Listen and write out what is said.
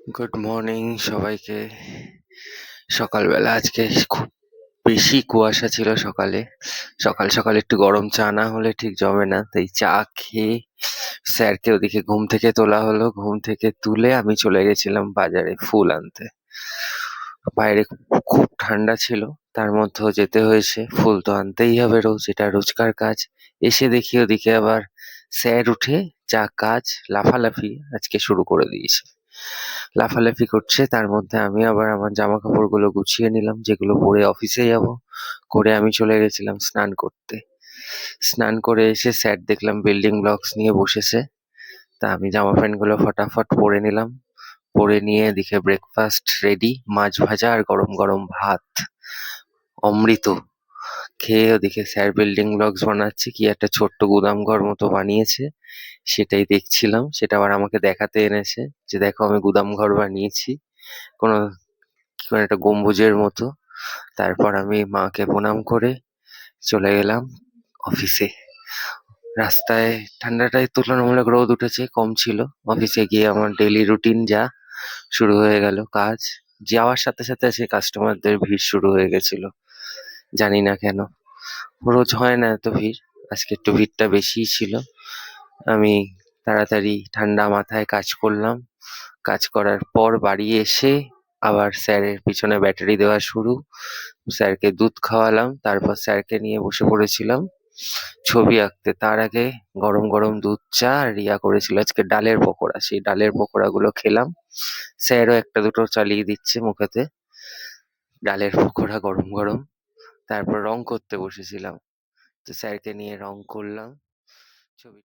Good morning সবাইকে। সকালবেলা আজকে খুব বেশি কুয়াশা ছিল সকালে। সকাল সকাল একটু গরম চা না হলে ঠিক জমে না, তাই চা খেয়ে স্যারকে ওদিকে ঘুম থেকে তোলা হলো। ঘুম থেকে তুলে আমি চলে গেছিলাম বাজারে ফুল আনতে। বাইরে খুব ঠান্ডা ছিল, তার মধ্যেও যেতে হয়েছে। ফুল তো আনতেই হবে রোজ, এটা রোজকার কাজ। এসে দেখি ওদিকে আবার স্যার উঠে যা কাজ লাফালাফি আজকে শুরু করে দিয়েছে। লাফালাফি করছে, তার মধ্যে আমি আবার আমার জামা কাপড়গুলো গুছিয়ে নিলাম, যেগুলো পরে অফিসে যাব। করে আমি চলে গেছিলাম স্নান করতে। স্নান করে এসে স্যার দেখলাম বিল্ডিং ব্লকস নিয়ে বসেছে। তা আমি জামা প্যান্ট গুলো ফটাফট পরে নিলাম। পরে নিয়ে এদিকে ব্রেকফাস্ট রেডি, মাছ ভাজা আর গরম গরম ভাত। অমৃত। খেয়ে ওদিকে স্যার বিল্ডিং ব্লকস বানাচ্ছে, কি একটা ছোট্ট গুদাম ঘর মতো বানিয়েছে, সেটাই দেখছিলাম। সেটা আবার আমাকে দেখাতে এনেছে যে দেখো আমি গুদাম ঘর বানিয়েছি, কোনো কোনো একটা গম্বুজের মতো। তারপর আমি মাকে প্রণাম করে চলে গেলাম অফিসে। রাস্তায় ঠান্ডাটায় তুলনামূলক রোদ উঠেছে, কম ছিল। অফিসে গিয়ে আমার ডেইলি রুটিন যা শুরু হয়ে গেল কাজ। যাওয়ার সাথে সাথে সে কাস্টমারদের ভিড় শুরু হয়ে গেছিল, জানি না কেন। রোজ হয় না এত ভিড়, আজকে একটু ভিড়টা বেশিই ছিল। আমি তাড়াতাড়ি ঠান্ডা মাথায় কাজ করলাম। কাজ করার পর বাড়ি এসে আবার স্যারের পিছনে ব্যাটারি দেওয়া শুরু। স্যারকে দুধ খাওয়ালাম, তারপর স্যারকে নিয়ে বসে পড়েছিলাম ছবি আঁকতে। তার আগে গরম গরম দুধ চা আর রিয়া করেছিল আজকে ডালের পকোড়া, সেই ডালের পকোড়া গুলো খেলাম। স্যারও একটা দুটো চালিয়ে দিচ্ছে মুখেতে, ডালের পকোড়া গরম গরম। তারপর রং করতে বসেছিলাম, তো স্যারকে নিয়ে রং করলাম। ছবি